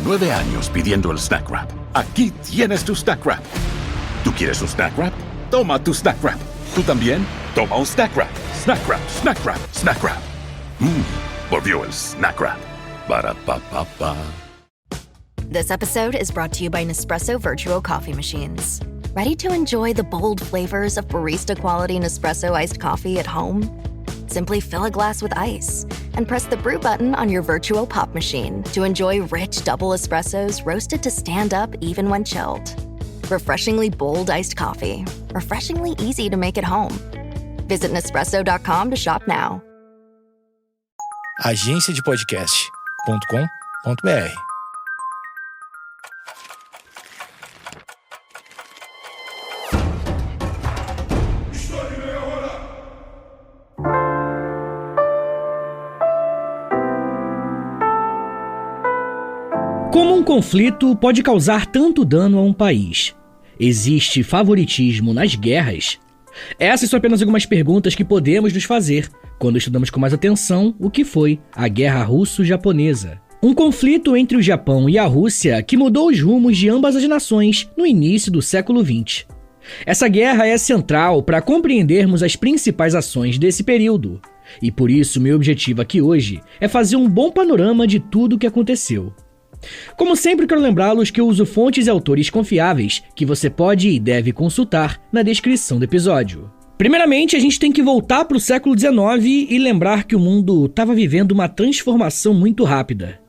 9 años pidiendo el Snack Wrap. Aquí tienes tu Snack Wrap. ¿Tú quieres un Snack Wrap? Toma tu Snack Wrap. ¿Tú también? Toma un Snack Wrap. Snack Wrap, Snack Wrap, Snack Wrap. Volvió el Snack Wrap. Ba-da-ba-ba-ba. This episode is brought to you by Nespresso Virtual Coffee Machines. Ready to enjoy the bold flavors of barista-quality Nespresso iced coffee at home? Simply fill a glass with ice and press the brew button on your virtual pop machine to enjoy rich double espressos roasted to stand up even when chilled. Refreshingly bold iced coffee. Refreshingly easy to make at home. Visit Nespresso.com to shop now. agenciadepodcast.com.br. Como um conflito pode causar tanto dano a um país? Existe favoritismo nas guerras? Essas são apenas algumas perguntas que podemos nos fazer quando estudamos com mais atenção o que foi a Guerra Russo-Japonesa. Um conflito entre o Japão e a Rússia que mudou os rumos de ambas as nações no início do século XX. Essa guerra é central para compreendermos as principais ações desse período. E por isso meu objetivo aqui hoje é fazer um bom panorama de tudo o que aconteceu. Como sempre, quero lembrá-los que eu uso fontes e autores confiáveis que você pode e deve consultar na descrição do episódio. Primeiramente, a gente tem que voltar para o século XIX e lembrar que o mundo estava vivendo uma transformação muito rápida.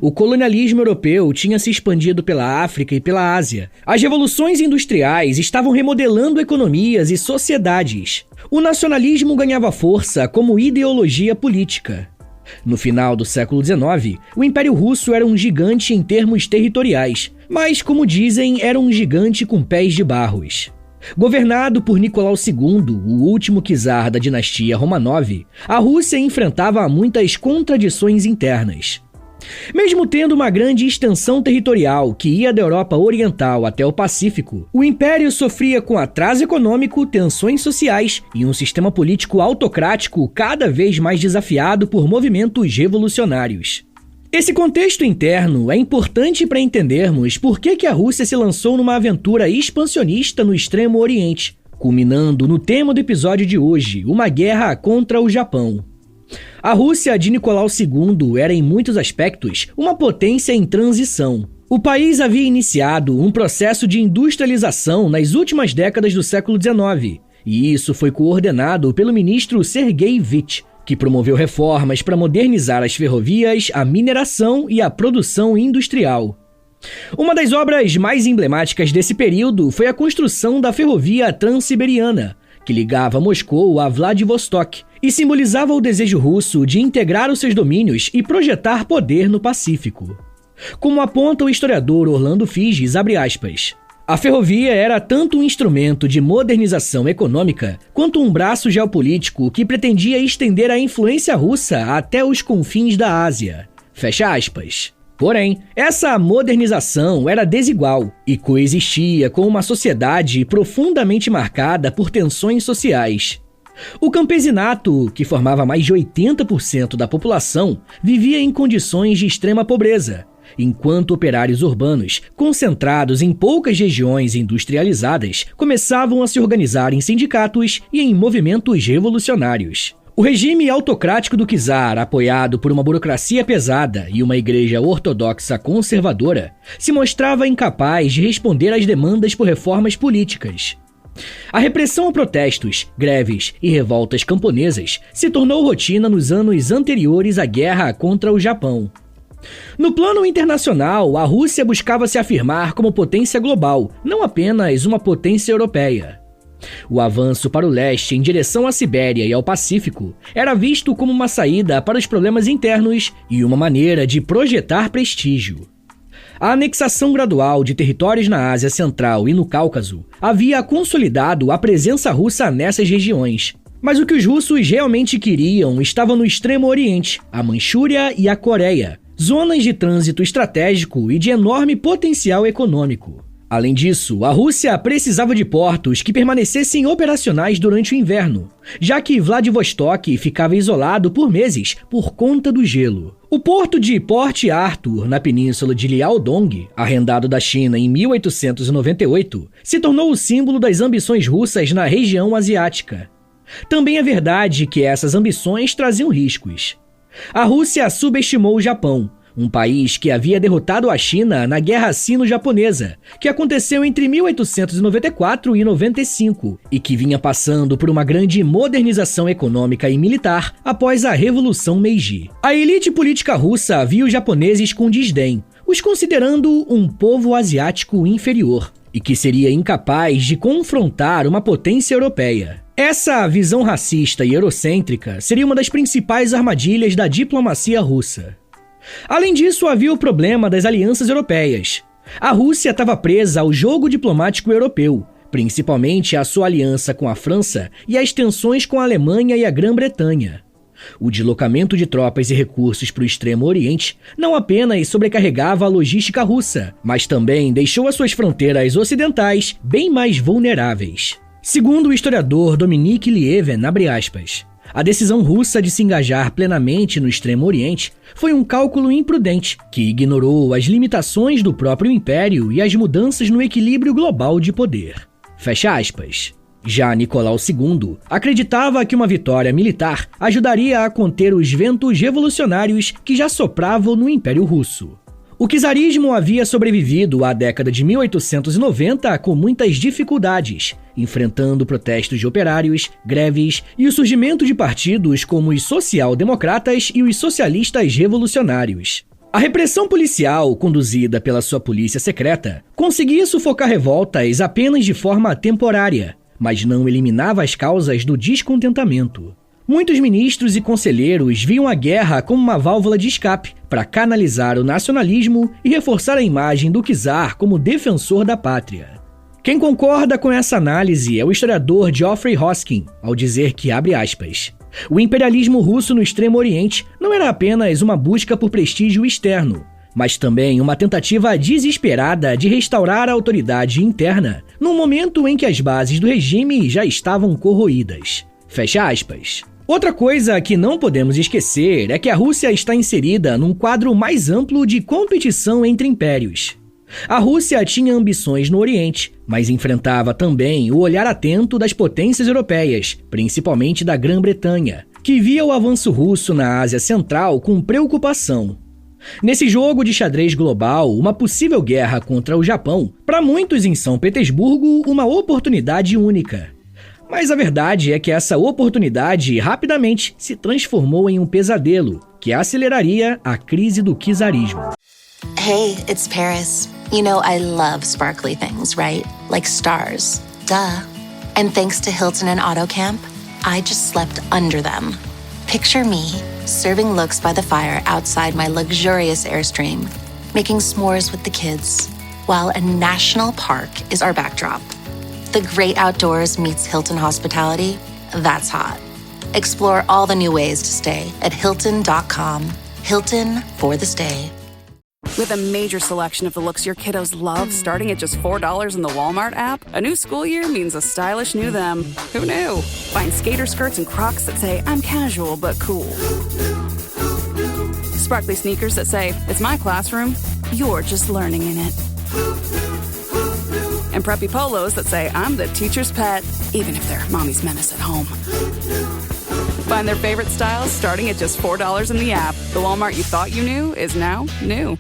O colonialismo europeu tinha se expandido pela África e pela Ásia. As revoluções industriais estavam remodelando economias e sociedades. O nacionalismo ganhava força como ideologia política. No final do século XIX, o Império Russo era um gigante em termos territoriais, mas, como dizem, era um gigante com pés de barros. Governado por Nicolau II, o último czar da dinastia Romanov, a Rússia enfrentava muitas contradições internas. Mesmo tendo uma grande extensão territorial que ia da Europa Oriental até o Pacífico, o Império sofria com atraso econômico, tensões sociais e um sistema político autocrático cada vez mais desafiado por movimentos revolucionários. Esse contexto interno é importante para entendermos por que a Rússia se lançou numa aventura expansionista no Extremo Oriente, culminando no tema do episódio de hoje, uma guerra contra o Japão. A Rússia de Nicolau II era, em muitos aspectos, uma potência em transição. O país havia iniciado um processo de industrialização nas últimas décadas do século XIX, e isso foi coordenado pelo ministro Sergei Vich, que promoveu reformas para modernizar as ferrovias, a mineração e a produção industrial. Uma das obras mais emblemáticas desse período foi a construção da ferrovia Transiberiana, que ligava Moscou a Vladivostok e simbolizava o desejo russo de integrar os seus domínios e projetar poder no Pacífico. Como aponta o historiador Orlando Figes, abre aspas, a ferrovia era tanto um instrumento de modernização econômica quanto um braço geopolítico que pretendia estender a influência russa até os confins da Ásia. Fecha aspas. Porém, essa modernização era desigual e coexistia com uma sociedade profundamente marcada por tensões sociais. O campesinato, que formava mais de 80% da população, vivia em condições de extrema pobreza, enquanto operários urbanos, concentrados em poucas regiões industrializadas, começavam a se organizar em sindicatos e em movimentos revolucionários. O regime autocrático do czar, apoiado por uma burocracia pesada e uma igreja ortodoxa conservadora, se mostrava incapaz de responder às demandas por reformas políticas. A repressão a protestos, greves e revoltas camponesas se tornou rotina nos anos anteriores à guerra contra o Japão. No plano internacional, a Rússia buscava se afirmar como potência global, não apenas uma potência europeia. O avanço para o leste em direção à Sibéria e ao Pacífico era visto como uma saída para os problemas internos e uma maneira de projetar prestígio. A anexação gradual de territórios na Ásia Central e no Cáucaso havia consolidado a presença russa nessas regiões. Mas o que os russos realmente queriam estava no Extremo Oriente, a Manchúria e a Coreia, zonas de trânsito estratégico e de enorme potencial econômico. Além disso, a Rússia precisava de portos que permanecessem operacionais durante o inverno, já que Vladivostok ficava isolado por meses por conta do gelo. O porto de Port Arthur, na península de Liaodong, arrendado da China em 1898, se tornou o símbolo das ambições russas na região asiática. Também é verdade que essas ambições traziam riscos. A Rússia subestimou o Japão, um país que havia derrotado a China na Guerra Sino-Japonesa, que aconteceu entre 1894 e 95, e que vinha passando por uma grande modernização econômica e militar após a Revolução Meiji. A elite política russa via os japoneses com desdém, os considerando um povo asiático inferior, e que seria incapaz de confrontar uma potência europeia. Essa visão racista e eurocêntrica seria uma das principais armadilhas da diplomacia russa. Além disso, havia o problema das alianças europeias. A Rússia estava presa ao jogo diplomático europeu, principalmente a sua aliança com a França e as tensões com a Alemanha e a Grã-Bretanha. O deslocamento de tropas e recursos para o Extremo Oriente não apenas sobrecarregava a logística russa, mas também deixou as suas fronteiras ocidentais bem mais vulneráveis. Segundo o historiador Dominique Lieven, abre aspas, a decisão russa de se engajar plenamente no Extremo Oriente foi um cálculo imprudente que ignorou as limitações do próprio império e as mudanças no equilíbrio global de poder. Fecha aspas. Já Nicolau II acreditava que uma vitória militar ajudaria a conter os ventos revolucionários que já sopravam no Império Russo. O czarismo havia sobrevivido à década de 1890 com muitas dificuldades, enfrentando protestos de operários, greves e o surgimento de partidos como os social-democratas e os socialistas revolucionários. A repressão policial, conduzida pela sua polícia secreta, conseguia sufocar revoltas apenas de forma temporária, mas não eliminava as causas do descontentamento. Muitos ministros e conselheiros viam a guerra como uma válvula de escape para canalizar o nacionalismo e reforçar a imagem do czar como defensor da pátria. Quem concorda com essa análise é o historiador Geoffrey Hoskin, ao dizer que, abre aspas, o imperialismo russo no Extremo Oriente não era apenas uma busca por prestígio externo, mas também uma tentativa desesperada de restaurar a autoridade interna num momento em que as bases do regime já estavam corroídas. Fecha aspas. Outra coisa que não podemos esquecer é que a Rússia está inserida num quadro mais amplo de competição entre impérios. A Rússia tinha ambições no Oriente, mas enfrentava também o olhar atento das potências europeias, principalmente da Grã-Bretanha, que via o avanço russo na Ásia Central com preocupação. Nesse jogo de xadrez global, uma possível guerra contra o Japão, para muitos em São Petersburgo, uma oportunidade única. Mas a verdade é que essa oportunidade rapidamente se transformou em um pesadelo que aceleraria a crise do czarismo. Hey, it's Paris. You know I love sparkly things, right? Like stars. Duh. And thanks to Hilton and AutoCamp, I just slept under them. Picture me, serving looks by the fire outside my luxurious Airstream, making s'mores with the kids, while a national park is our backdrop. The great outdoors meets Hilton hospitality. That's hot. Explore all the new ways to stay at Hilton.com. Hilton for the stay. With a major selection of the looks your kiddos love starting at just $4 in the Walmart app, a new school year means a stylish new them. Who knew? Find skater skirts and Crocs that say, I'm casual but cool. Sparkly sneakers that say, it's my classroom, you're just learning in it. And preppy polos that say, I'm the teacher's pet, even if they're mommy's menace at home. Find their favorite styles starting at just $4 in the app. The Walmart you thought you knew is now new.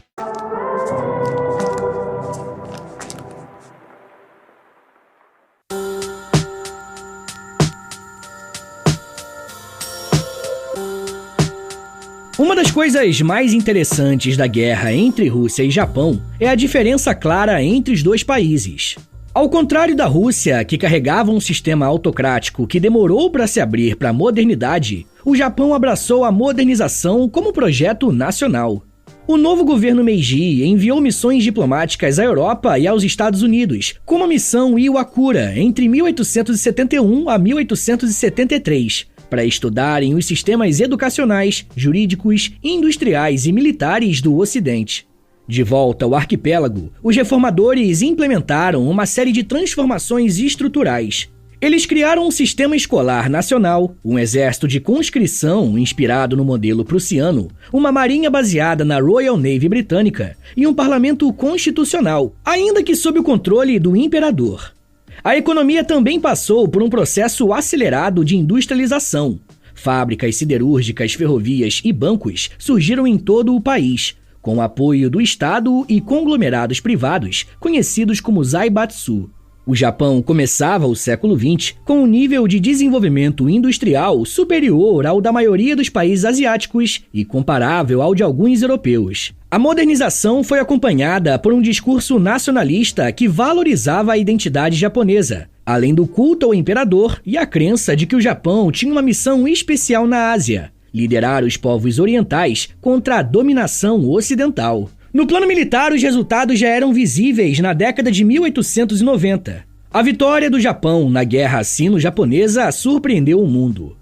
Uma das coisas mais interessantes da guerra entre Rússia e Japão é a diferença clara entre os dois países. Ao contrário da Rússia, que carregava um sistema autocrático que demorou para se abrir para a modernidade, o Japão abraçou a modernização como projeto nacional. O novo governo Meiji enviou missões diplomáticas à Europa e aos Estados Unidos, como a missão Iwakura, entre 1871 a 1873, para estudarem os sistemas educacionais, jurídicos, industriais e militares do Ocidente. De volta ao arquipélago, os reformadores implementaram uma série de transformações estruturais. Eles criaram um sistema escolar nacional, um exército de conscrição inspirado no modelo prussiano, uma marinha baseada na Royal Navy britânica e um parlamento constitucional, ainda que sob o controle do imperador. A economia também passou por um processo acelerado de industrialização. Fábricas siderúrgicas, ferrovias e bancos surgiram em todo o país, com o apoio do Estado e conglomerados privados, conhecidos como Zaibatsu. O Japão começava o século XX com um nível de desenvolvimento industrial superior ao da maioria dos países asiáticos e comparável ao de alguns europeus. A modernização foi acompanhada por um discurso nacionalista que valorizava a identidade japonesa, além do culto ao imperador e a crença de que o Japão tinha uma missão especial na Ásia: liderar os povos orientais contra a dominação ocidental. No plano militar, os resultados já eram visíveis na década de 1890. A vitória do Japão na Guerra Sino-Japonesa surpreendeu o mundo.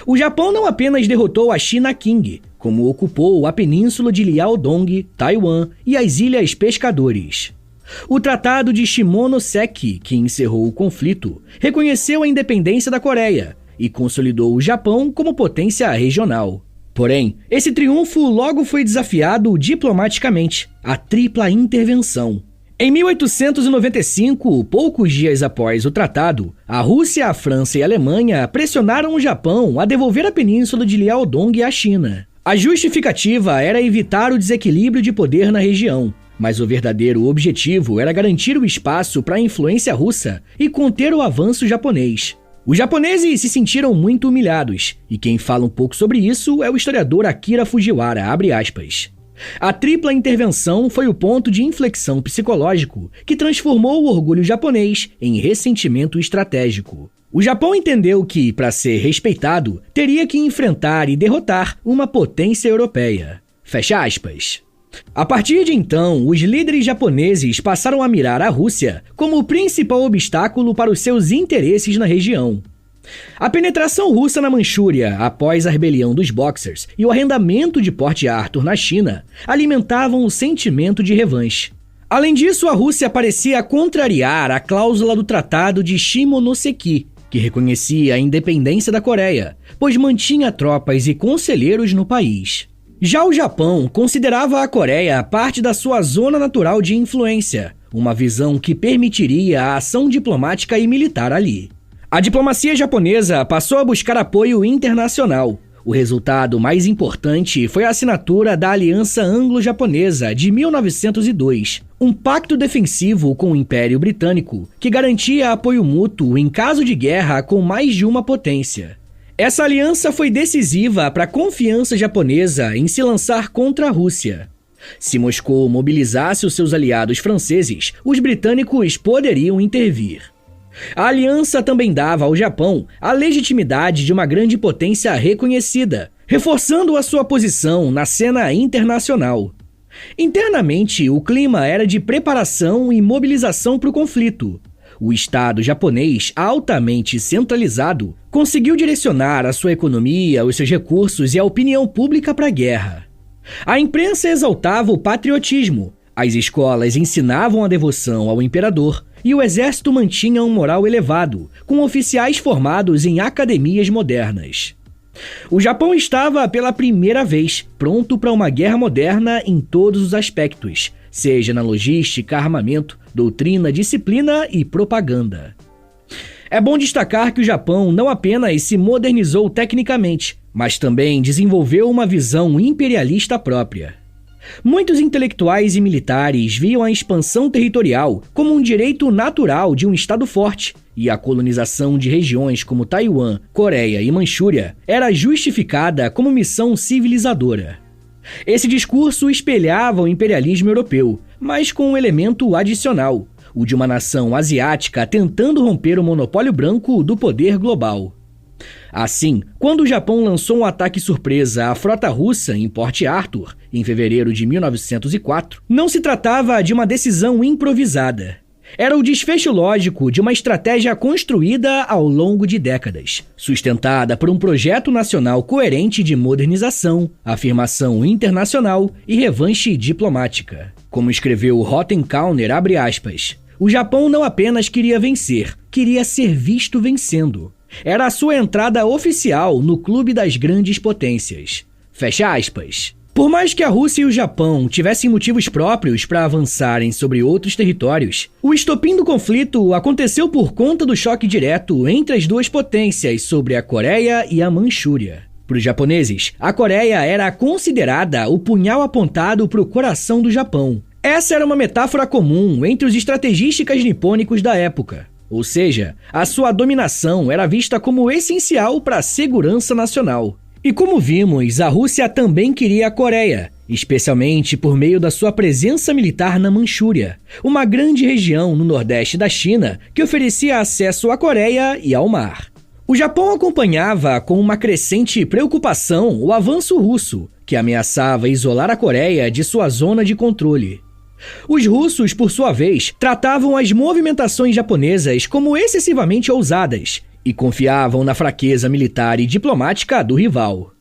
O Japão não apenas derrotou a China Qing, como ocupou a península de Liaodong, Taiwan e as Ilhas Pescadores. O Tratado de Shimonoseki, que encerrou o conflito, reconheceu a independência da Coreia e consolidou o Japão como potência regional. Porém, esse triunfo logo foi desafiado diplomaticamente, a Tripla Intervenção. Em 1895, poucos dias após o tratado, a Rússia, a França e a Alemanha pressionaram o Japão a devolver a península de Liaodong à China. A justificativa era evitar o desequilíbrio de poder na região, mas o verdadeiro objetivo era garantir o espaço para a influência russa e conter o avanço japonês. Os japoneses se sentiram muito humilhados, e quem fala um pouco sobre isso é o historiador Akira Fujiwara, abre aspas. A Tripla Intervenção foi o ponto de inflexão psicológico que transformou o orgulho japonês em ressentimento estratégico. O Japão entendeu que, para ser respeitado, teria que enfrentar e derrotar uma potência europeia. Fecha aspas. A partir de então, os líderes japoneses passaram a mirar a Rússia como o principal obstáculo para os seus interesses na região. A penetração russa na Manchúria após a rebelião dos Boxers e o arrendamento de Port Arthur na China alimentavam o sentimento de revanche. Além disso, a Rússia parecia contrariar a cláusula do Tratado de Shimonoseki, que reconhecia a independência da Coreia, pois mantinha tropas e conselheiros no país. Já o Japão considerava a Coreia parte da sua zona natural de influência, uma visão que permitiria a ação diplomática e militar ali. A diplomacia japonesa passou a buscar apoio internacional. O resultado mais importante foi a assinatura da Aliança Anglo-Japonesa de 1902, um pacto defensivo com o Império Britânico que garantia apoio mútuo em caso de guerra com mais de uma potência. Essa aliança foi decisiva para a confiança japonesa em se lançar contra a Rússia. Se Moscou mobilizasse os seus aliados franceses, os britânicos poderiam intervir. A aliança também dava ao Japão a legitimidade de uma grande potência reconhecida, reforçando a sua posição na cena internacional. Internamente, o clima era de preparação e mobilização para o conflito. O Estado japonês, altamente centralizado, conseguiu direcionar a sua economia, os seus recursos e a opinião pública para a guerra. A imprensa exaltava o patriotismo, as escolas ensinavam a devoção ao imperador e o exército mantinha um moral elevado, com oficiais formados em academias modernas. O Japão estava, pela primeira vez, pronto para uma guerra moderna em todos os aspectos, seja na logística, armamento, doutrina, disciplina e propaganda. É bom destacar que o Japão não apenas se modernizou tecnicamente, mas também desenvolveu uma visão imperialista própria. Muitos intelectuais e militares viam a expansão territorial como um direito natural de um estado forte, e a colonização de regiões como Taiwan, Coreia e Manchúria era justificada como missão civilizadora. Esse discurso espelhava o imperialismo europeu, mas com um elemento adicional, o de uma nação asiática tentando romper o monopólio branco do poder global. Assim, quando o Japão lançou um ataque surpresa à frota russa em Port Arthur, em fevereiro de 1904, não se tratava de uma decisão improvisada. Era o desfecho lógico de uma estratégia construída ao longo de décadas, sustentada por um projeto nacional coerente de modernização, afirmação internacional e revanche diplomática. Como escreveu Rottenkauner, abre aspas, o Japão não apenas queria vencer, queria ser visto vencendo. Era a sua entrada oficial no clube das grandes potências. Fecha aspas. Por mais que a Rússia e o Japão tivessem motivos próprios para avançarem sobre outros territórios, o estopim do conflito aconteceu por conta do choque direto entre as duas potências sobre a Coreia e a Manchúria. Para os japoneses, a Coreia era considerada o punhal apontado para o coração do Japão. Essa era uma metáfora comum entre os estrategistas nipônicos da época. Ou seja, a sua dominação era vista como essencial para a segurança nacional. E como vimos, a Rússia também queria a Coreia, especialmente por meio da sua presença militar na Manchúria, uma grande região no nordeste da China que oferecia acesso à Coreia e ao mar. O Japão acompanhava com uma crescente preocupação o avanço russo, que ameaçava isolar a Coreia de sua zona de controle. Os russos, por sua vez, tratavam as movimentações japonesas como excessivamente ousadas e confiavam na fraqueza militar e diplomática do rival.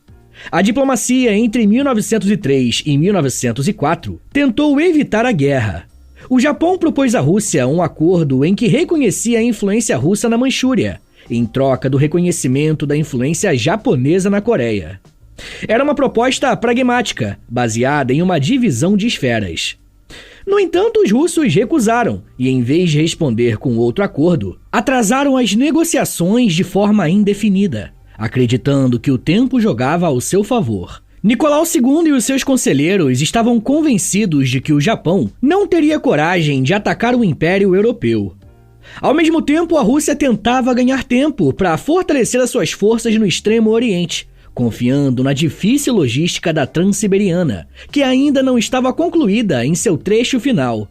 A diplomacia entre 1903 e 1904 tentou evitar a guerra. O Japão propôs à Rússia um acordo em que reconhecia a influência russa na Manchúria, em troca do reconhecimento da influência japonesa na Coreia. Era uma proposta pragmática, baseada em uma divisão de esferas. No entanto, os russos recusaram e, em vez de responder com outro acordo, atrasaram as negociações de forma indefinida, acreditando que o tempo jogava ao seu favor. Nicolau II e os seus conselheiros estavam convencidos de que o Japão não teria coragem de atacar o Império Europeu. Ao mesmo tempo, a Rússia tentava ganhar tempo para fortalecer as suas forças no Extremo Oriente, confiando na difícil logística da Transiberiana, que ainda não estava concluída em seu trecho final.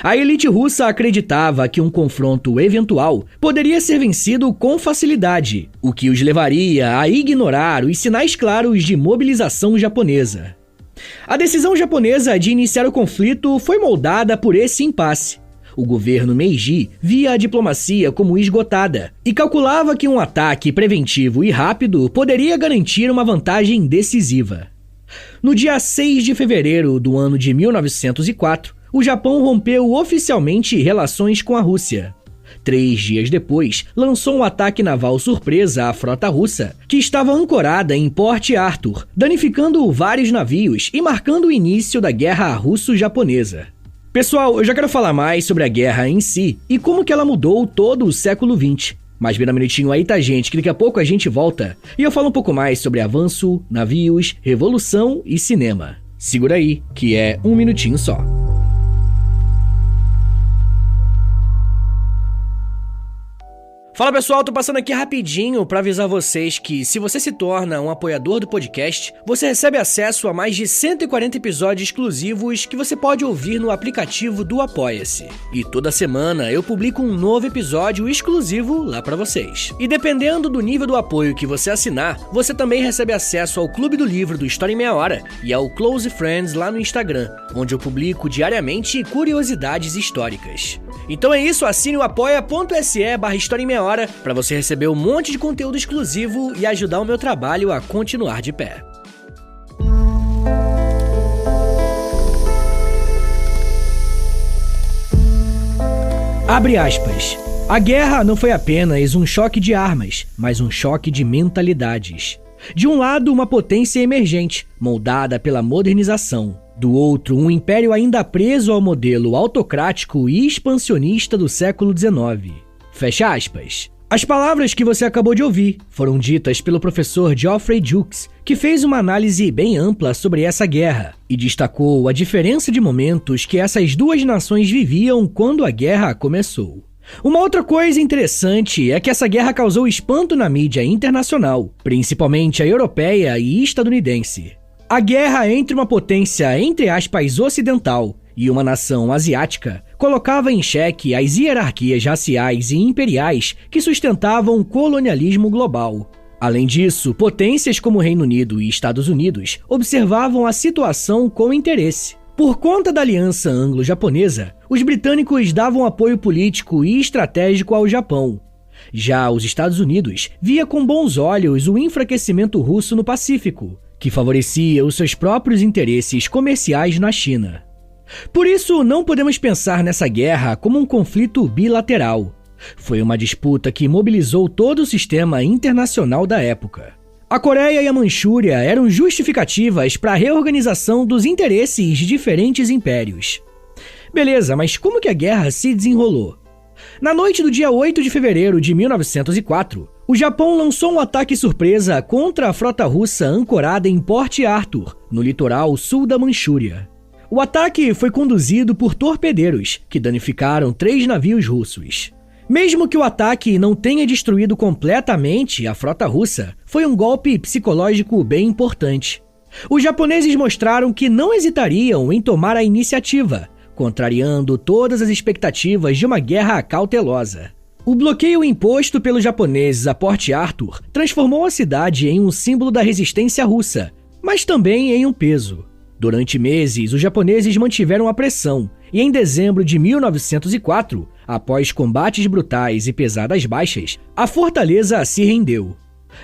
A elite russa acreditava que um confronto eventual poderia ser vencido com facilidade, o que os levaria a ignorar os sinais claros de mobilização japonesa. A decisão japonesa de iniciar o conflito foi moldada por esse impasse. O governo Meiji via a diplomacia como esgotada e calculava que um ataque preventivo e rápido poderia garantir uma vantagem decisiva. No dia 6 de fevereiro do ano de 1904, o Japão rompeu oficialmente relações com a Rússia. 3 dias depois, lançou um ataque naval surpresa à frota russa, que estava ancorada em Port Arthur, danificando vários navios e marcando o início da Guerra Russo-Japonesa. Pessoal, eu já quero falar mais sobre a guerra em si e como que ela mudou todo o século XX. Mas vira um minutinho aí, tá, gente, que daqui a pouco a gente volta e eu falo um pouco mais sobre avanço, navios, revolução e cinema. Segura aí, que é um minutinho só. Fala pessoal, tô passando aqui rapidinho para avisar vocês que se você se torna um apoiador do podcast, você recebe acesso a mais de 140 episódios exclusivos que você pode ouvir no aplicativo do Apoia-se. E toda semana eu publico um novo episódio exclusivo lá para vocês. E dependendo do nível do apoio que você assinar, você também recebe acesso ao Clube do Livro do História em Meia Hora e ao Close Friends lá no Instagram, onde eu publico diariamente curiosidades históricas. Então é isso, assine o apoia.se/História em Meia Hora para você receber um monte de conteúdo exclusivo e ajudar o meu trabalho a continuar de pé. Abre aspas. A guerra não foi apenas um choque de armas, mas um choque de mentalidades. De um lado, uma potência emergente, moldada pela modernização. Do outro, um império ainda preso ao modelo autocrático e expansionista do século XIX. Fecha aspas. As palavras que você acabou de ouvir foram ditas pelo professor Geoffrey Jukes, que fez uma análise bem ampla sobre essa guerra e destacou a diferença de momentos que essas duas nações viviam quando a guerra começou. Uma outra coisa interessante é que essa guerra causou espanto na mídia internacional, principalmente a europeia e estadunidense. A guerra entre uma potência, entre aspas, ocidental e uma nação asiática colocava em xeque as hierarquias raciais e imperiais que sustentavam o colonialismo global. Além disso, potências como Reino Unido e Estados Unidos observavam a situação com interesse. Por conta da aliança anglo-japonesa, os britânicos davam apoio político e estratégico ao Japão. Já os Estados Unidos via com bons olhos o enfraquecimento russo no Pacífico, que favorecia os seus próprios interesses comerciais na China. Por isso, não podemos pensar nessa guerra como um conflito bilateral. Foi uma disputa que mobilizou todo o sistema internacional da época. A Coreia e a Manchúria eram justificativas para a reorganização dos interesses de diferentes impérios. Beleza, mas como que a guerra se desenrolou? Na noite do dia 8 de fevereiro de 1904, o Japão lançou um ataque surpresa contra a frota russa ancorada em Port Arthur, no litoral sul da Manchúria. O ataque foi conduzido por torpedeiros, que danificaram 3 navios russos. Mesmo que o ataque não tenha destruído completamente a frota russa, foi um golpe psicológico bem importante. Os japoneses mostraram que não hesitariam em tomar a iniciativa, contrariando todas as expectativas de uma guerra cautelosa. O bloqueio imposto pelos japoneses a Port Arthur transformou a cidade em um símbolo da resistência russa, mas também em um peso. Durante meses, os japoneses mantiveram a pressão, e em dezembro de 1904, após combates brutais e pesadas baixas, a fortaleza se rendeu.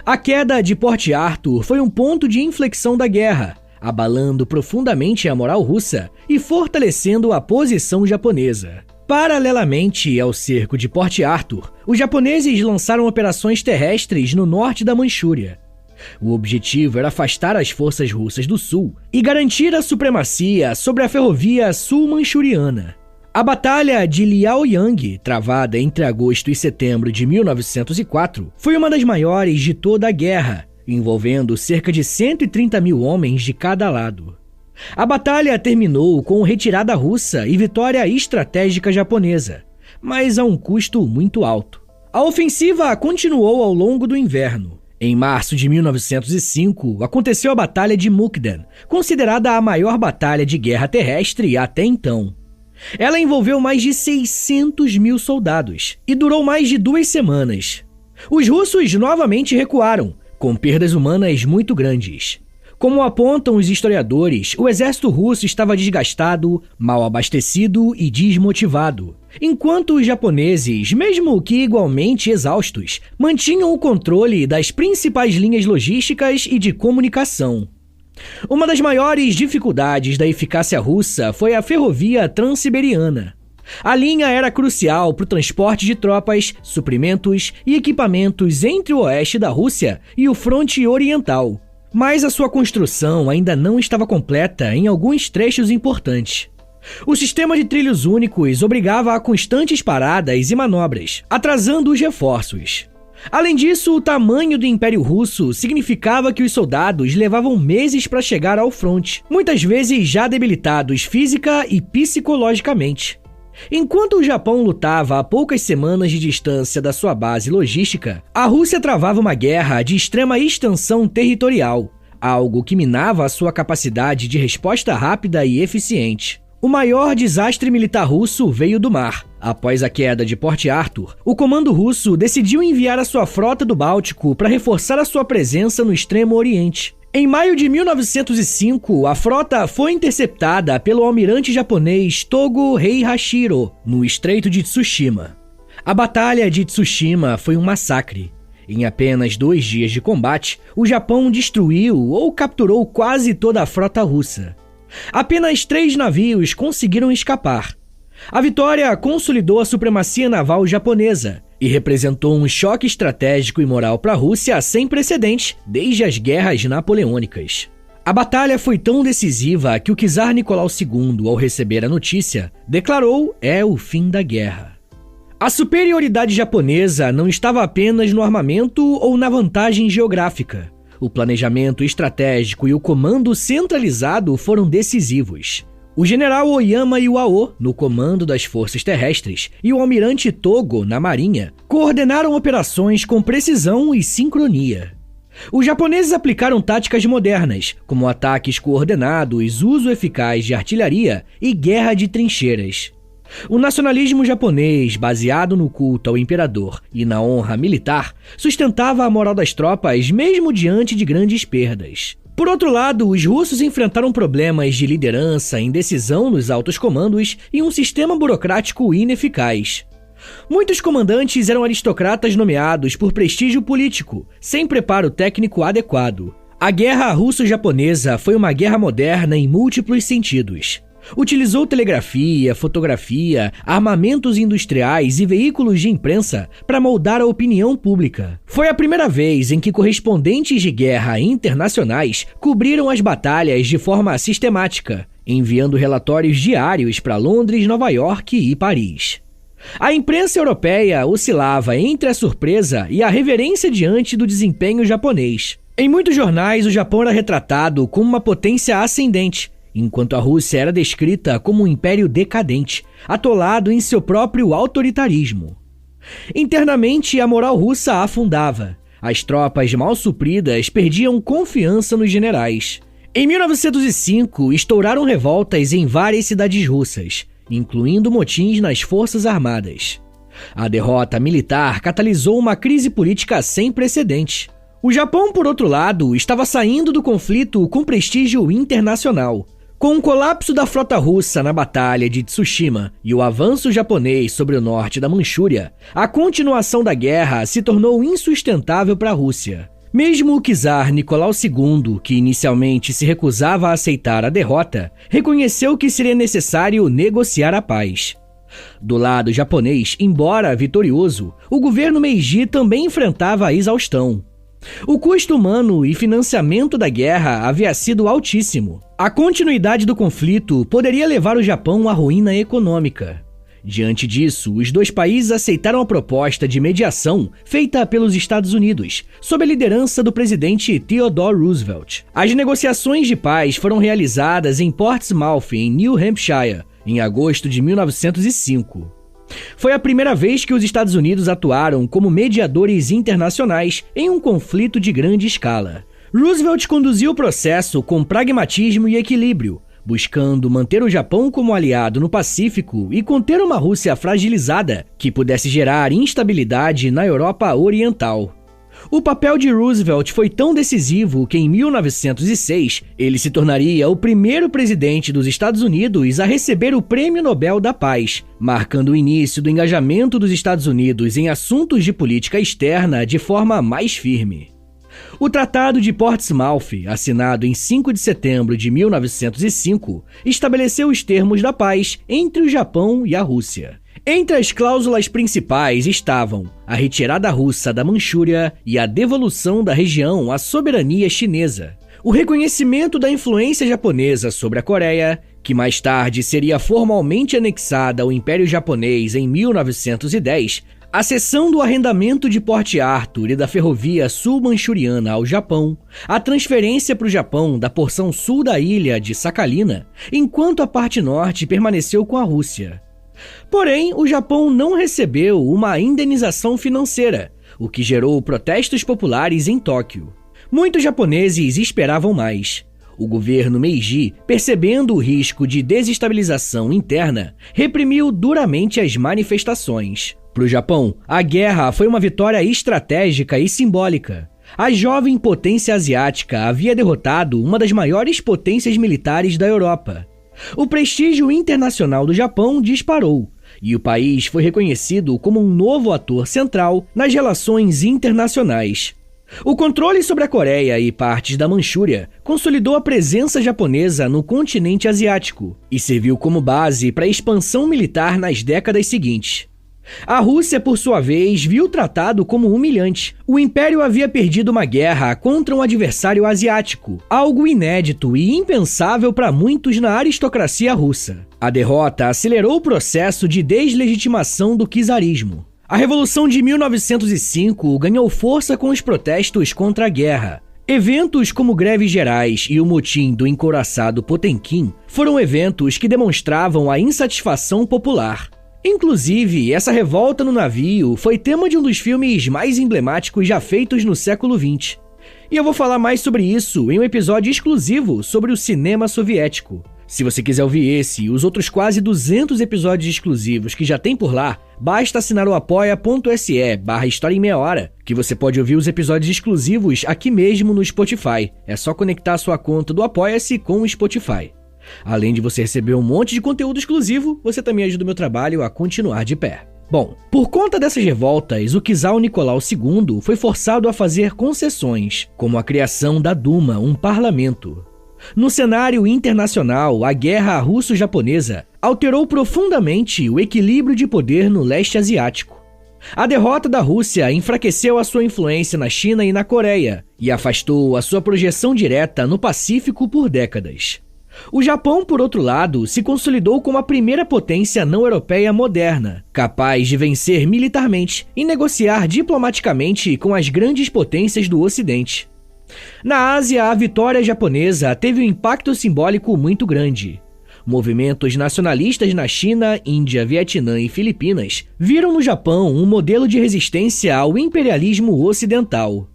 A queda de Port Arthur foi um ponto de inflexão da guerra, abalando profundamente a moral russa e fortalecendo a posição japonesa. Paralelamente ao cerco de Port Arthur, os japoneses lançaram operações terrestres no norte da Manchúria. O objetivo era afastar as forças russas do sul e garantir a supremacia sobre a ferrovia sul-manchuriana. A Batalha de Liaoyang, travada entre agosto e setembro de 1904, foi uma das maiores de toda a guerra, envolvendo cerca de 130 mil homens de cada lado. A batalha terminou com retirada russa e vitória estratégica japonesa, mas a um custo muito alto. A ofensiva continuou ao longo do inverno. Em março de 1905, aconteceu a Batalha de Mukden, considerada a maior batalha de guerra terrestre até então. Ela envolveu mais de 600 mil soldados e durou mais de 2 semanas. Os russos novamente recuaram, com perdas humanas muito grandes. Como apontam os historiadores, o exército russo estava desgastado, mal abastecido e desmotivado, enquanto os japoneses, mesmo que igualmente exaustos, mantinham o controle das principais linhas logísticas e de comunicação. Uma das maiores dificuldades da eficácia russa foi a ferrovia Transiberiana. A linha era crucial para o transporte de tropas, suprimentos e equipamentos entre o oeste da Rússia e o fronte oriental. Mas a sua construção ainda não estava completa em alguns trechos importantes. O sistema de trilhos únicos obrigava a constantes paradas e manobras, atrasando os reforços. Além disso, o tamanho do Império Russo significava que os soldados levavam meses para chegar ao fronte, muitas vezes já debilitados física e psicologicamente. Enquanto o Japão lutava a poucas semanas de distância da sua base logística, a Rússia travava uma guerra de extrema extensão territorial, algo que minava a sua capacidade de resposta rápida e eficiente. O maior desastre militar russo veio do mar. Após a queda de Port Arthur, o comando russo decidiu enviar a sua frota do Báltico para reforçar a sua presença no Extremo Oriente. Em maio de 1905, a frota foi interceptada pelo almirante japonês Togo Heihachiro, no Estreito de Tsushima. A Batalha de Tsushima foi um massacre. Em apenas 2 dias de combate, o Japão destruiu ou capturou quase toda a frota russa. Apenas 3 navios conseguiram escapar. A vitória consolidou a supremacia naval japonesa e representou um choque estratégico e moral para a Rússia sem precedentes desde as guerras napoleônicas. A batalha foi tão decisiva que o czar Nicolau II, ao receber a notícia, declarou: "É o fim da guerra". A superioridade japonesa não estava apenas no armamento ou na vantagem geográfica. O planejamento estratégico e o comando centralizado foram decisivos. O general Oyama Iwao, no comando das forças terrestres, e o almirante Togo, na marinha, coordenaram operações com precisão e sincronia. Os japoneses aplicaram táticas modernas, como ataques coordenados, uso eficaz de artilharia e guerra de trincheiras. O nacionalismo japonês, baseado no culto ao imperador e na honra militar, sustentava a moral das tropas mesmo diante de grandes perdas. Por outro lado, os russos enfrentaram problemas de liderança, indecisão nos altos comandos e um sistema burocrático ineficaz. Muitos comandantes eram aristocratas nomeados por prestígio político, sem preparo técnico adequado. A guerra russo-japonesa foi uma guerra moderna em múltiplos sentidos. Utilizou telegrafia, fotografia, armamentos industriais e veículos de imprensa para moldar a opinião pública. Foi a primeira vez em que correspondentes de guerra internacionais cobriram as batalhas de forma sistemática, enviando relatórios diários para Londres, Nova York e Paris. A imprensa europeia oscilava entre a surpresa e a reverência diante do desempenho japonês. Em muitos jornais, o Japão era retratado como uma potência ascendente, enquanto a Rússia era descrita como um império decadente, atolado em seu próprio autoritarismo. Internamente, a moral russa afundava. As tropas mal supridas perdiam confiança nos generais. Em 1905, estouraram revoltas em várias cidades russas, incluindo motins nas forças armadas. A derrota militar catalisou uma crise política sem precedentes. O Japão, por outro lado, estava saindo do conflito com prestígio internacional. Com o colapso da frota russa na Batalha de Tsushima e o avanço japonês sobre o norte da Manchúria, a continuação da guerra se tornou insustentável para a Rússia. Mesmo o czar Nicolau II, que inicialmente se recusava a aceitar a derrota, reconheceu que seria necessário negociar a paz. Do lado japonês, embora vitorioso, o governo Meiji também enfrentava a exaustão. O custo humano e financiamento da guerra havia sido altíssimo. A continuidade do conflito poderia levar o Japão à ruína econômica. Diante disso, os dois países aceitaram a proposta de mediação feita pelos Estados Unidos, sob a liderança do presidente Theodore Roosevelt. As negociações de paz foram realizadas em Portsmouth, em New Hampshire, em agosto de 1905. Foi a primeira vez que os Estados Unidos atuaram como mediadores internacionais em um conflito de grande escala. Roosevelt conduziu o processo com pragmatismo e equilíbrio, buscando manter o Japão como aliado no Pacífico e conter uma Rússia fragilizada que pudesse gerar instabilidade na Europa Oriental. O papel de Roosevelt foi tão decisivo que em 1906 ele se tornaria o primeiro presidente dos Estados Unidos a receber o Prêmio Nobel da Paz, marcando o início do engajamento dos Estados Unidos em assuntos de política externa de forma mais firme. O Tratado de Portsmouth, assinado em 5 de setembro de 1905, estabeleceu os termos da paz entre o Japão e a Rússia. Entre as cláusulas principais estavam a retirada russa da Manchúria e a devolução da região à soberania chinesa, o reconhecimento da influência japonesa sobre a Coreia, que mais tarde seria formalmente anexada ao Império Japonês em 1910, a cessão do arrendamento de Port Arthur e da ferrovia sul-manchuriana ao Japão, a transferência para o Japão da porção sul da ilha de Sakhalina, enquanto a parte norte permaneceu com a Rússia. Porém, o Japão não recebeu uma indenização financeira, o que gerou protestos populares em Tóquio. Muitos japoneses esperavam mais. O governo Meiji, percebendo o risco de desestabilização interna, reprimiu duramente as manifestações. Para o Japão, a guerra foi uma vitória estratégica e simbólica. A jovem potência asiática havia derrotado uma das maiores potências militares da Europa. O prestígio internacional do Japão disparou, e o país foi reconhecido como um novo ator central nas relações internacionais. O controle sobre a Coreia e partes da Manchúria consolidou a presença japonesa no continente asiático e serviu como base para a expansão militar nas décadas seguintes. A Rússia, por sua vez, viu o tratado como humilhante. O Império havia perdido uma guerra contra um adversário asiático, algo inédito e impensável para muitos na aristocracia russa. A derrota acelerou o processo de deslegitimação do czarismo. A Revolução de 1905 ganhou força com os protestos contra a guerra. Eventos como greves gerais e o motim do encouraçado Potemkin foram eventos que demonstravam a insatisfação popular. Inclusive, essa revolta no navio foi tema de um dos filmes mais emblemáticos já feitos no século XX. E eu vou falar mais sobre isso em um episódio exclusivo sobre o cinema soviético. Se você quiser ouvir esse e os outros quase 200 episódios exclusivos que já tem por lá, basta assinar o apoia.se/História em Meia Hora, que você pode ouvir os episódios exclusivos aqui mesmo no Spotify. É só conectar a sua conta do Apoia-se com o Spotify. Além de você receber um monte de conteúdo exclusivo, você também ajuda o meu trabalho a continuar de pé. Bom, por conta dessas revoltas, o czar Nicolau II foi forçado a fazer concessões, como a criação da Duma, um parlamento. No cenário internacional, a guerra russo-japonesa alterou profundamente o equilíbrio de poder no leste asiático. A derrota da Rússia enfraqueceu a sua influência na China e na Coreia e afastou a sua projeção direta no Pacífico por décadas. O Japão, por outro lado, se consolidou como a primeira potência não europeia moderna, capaz de vencer militarmente e negociar diplomaticamente com as grandes potências do Ocidente. Na Ásia, a vitória japonesa teve um impacto simbólico muito grande. Movimentos nacionalistas na China, Índia, Vietnã e Filipinas viram no Japão um modelo de resistência ao imperialismo ocidental.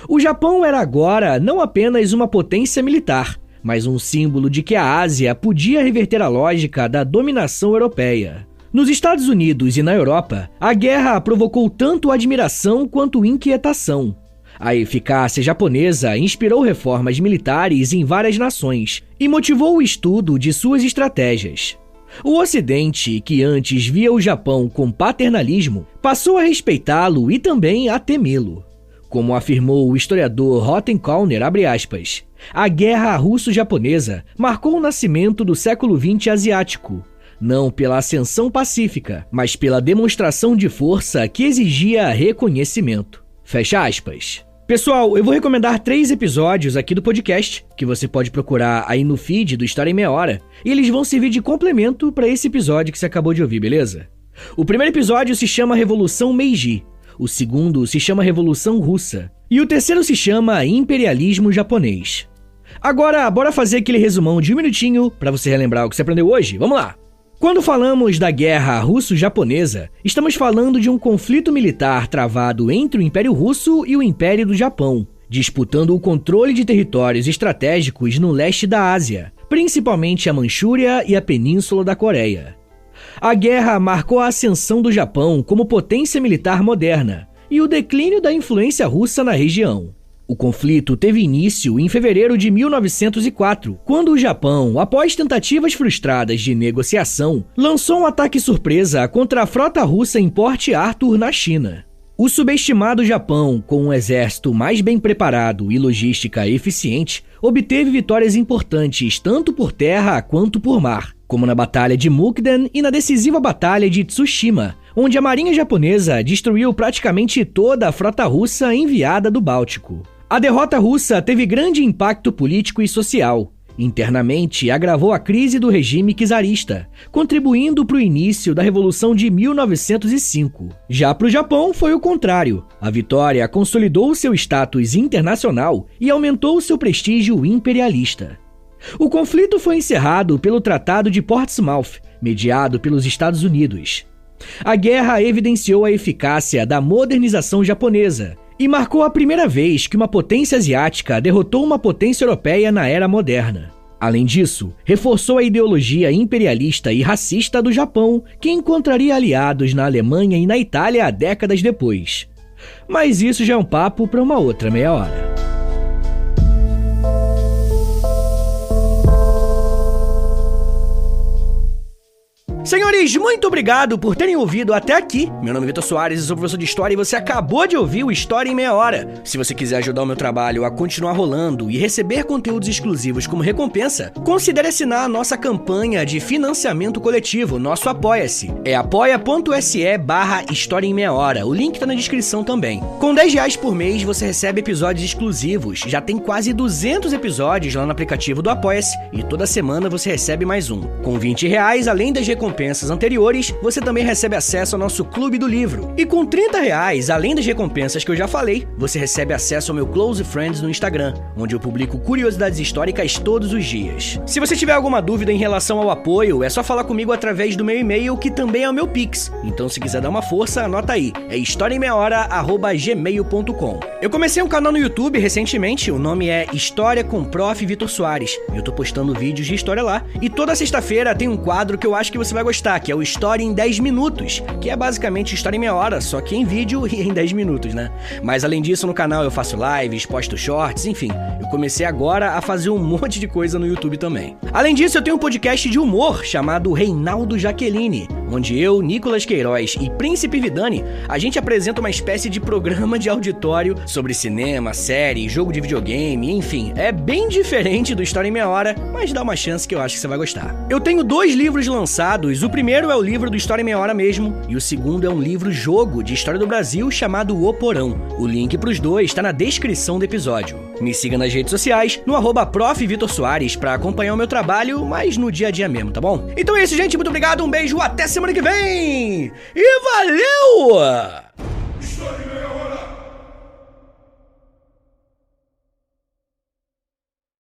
O Japão era agora não apenas uma potência militar, mas um símbolo de que a Ásia podia reverter a lógica da dominação europeia. Nos Estados Unidos e na Europa, a guerra provocou tanto admiração quanto inquietação. A eficácia japonesa inspirou reformas militares em várias nações e motivou o estudo de suas estratégias. O Ocidente, que antes via o Japão com paternalismo, passou a respeitá-lo e também a temê-lo. Como afirmou o historiador Rottenkollner, a guerra russo-japonesa marcou o nascimento do século XX asiático, não pela ascensão pacífica, mas pela demonstração de força que exigia reconhecimento. Fecha aspas. Pessoal, eu vou recomendar 3 episódios aqui do podcast, que você pode procurar aí no feed do História em Meia Hora, e eles vão servir de complemento para esse episódio que você acabou de ouvir, beleza? O primeiro episódio se chama Revolução Meiji, o segundo se chama Revolução Russa, e o terceiro se chama Imperialismo Japonês. Agora, bora fazer aquele resumão de 1 minutinho para você relembrar o que você aprendeu hoje? Vamos lá! Quando falamos da guerra russo-japonesa, estamos falando de um conflito militar travado entre o Império Russo e o Império do Japão, disputando o controle de territórios estratégicos no leste da Ásia, principalmente a Manchúria e a Península da Coreia. A guerra marcou a ascensão do Japão como potência militar moderna e o declínio da influência russa na região. O conflito teve início em fevereiro de 1904, quando o Japão, após tentativas frustradas de negociação, lançou um ataque surpresa contra a frota russa em Port Arthur, na China. O subestimado Japão, com um exército mais bem preparado e logística eficiente, obteve vitórias importantes tanto por terra quanto por mar, como na Batalha de Mukden e na decisiva Batalha de Tsushima, onde a marinha japonesa destruiu praticamente toda a frota russa enviada do Báltico. A derrota russa teve grande impacto político e social. Internamente, agravou a crise do regime czarista, contribuindo para o início da Revolução de 1905. Já para o Japão, foi o contrário. A vitória consolidou seu status internacional e aumentou seu prestígio imperialista. O conflito foi encerrado pelo Tratado de Portsmouth, mediado pelos Estados Unidos. A guerra evidenciou a eficácia da modernização japonesa e marcou a primeira vez que uma potência asiática derrotou uma potência europeia na era moderna. Além disso, reforçou a ideologia imperialista e racista do Japão, que encontraria aliados na Alemanha e na Itália décadas depois. Mas isso já é um papo para uma outra meia hora. Senhores, muito obrigado por terem ouvido até aqui. Meu nome é Vitor Soares, eu sou professor de História e você acabou de ouvir o História em Meia Hora. Se você quiser ajudar o meu trabalho a continuar rolando e receber conteúdos exclusivos como recompensa, considere assinar a nossa campanha de financiamento coletivo, nosso Apoia-se. É apoia.se/História em Meia Hora, o link tá na descrição também. Com R$10 por mês você recebe episódios exclusivos, já tem quase 200 episódios lá no aplicativo do Apoia-se e toda semana você recebe mais um. Com R$20, além das recompensas recompensas anteriores, você também recebe acesso ao nosso Clube do Livro. E com R$30, além das recompensas que eu já falei, você recebe acesso ao meu Close Friends no Instagram, onde eu publico curiosidades históricas todos os dias. Se você tiver alguma dúvida em relação ao apoio, é só falar comigo através do meu e-mail, que também é o meu Pix. Então, se quiser dar uma força, anota aí. É historiaemmeiahora@gmail.com. Eu comecei um canal no YouTube recentemente, o nome é História com Prof. Vitor Soares. Eu tô postando vídeos de história lá, e toda sexta-feira tem um quadro que eu acho que você vai gostar, que é o História em 10 Minutos, que é basicamente História em Meia Hora, só que em vídeo e em 10 minutos, né? Mas além disso, no canal eu faço lives, posto shorts, enfim. Eu comecei agora a fazer um monte de coisa no YouTube também. Além disso, eu tenho um podcast de humor chamado Reinaldo Jaqueline, onde eu, Nicolas Queiroz e Príncipe Vidani, a gente apresenta uma espécie de programa de auditório sobre cinema, série, jogo de videogame, enfim. É bem diferente do História em Meia Hora, mas dá uma chance que eu acho que você vai gostar. Eu tenho 2 livros lançados, o primeiro é o livro do História em Meia Hora mesmo, e o segundo é um livro-jogo de história do Brasil chamado O Porão. O link pros dois tá na descrição do episódio. Me siga nas redes sociais, no @Prof. Vitor Soares, pra acompanhar o meu trabalho, mas no dia a dia mesmo, tá bom? Então é isso, gente, muito obrigado, um beijo, até semana que vem! E valeu!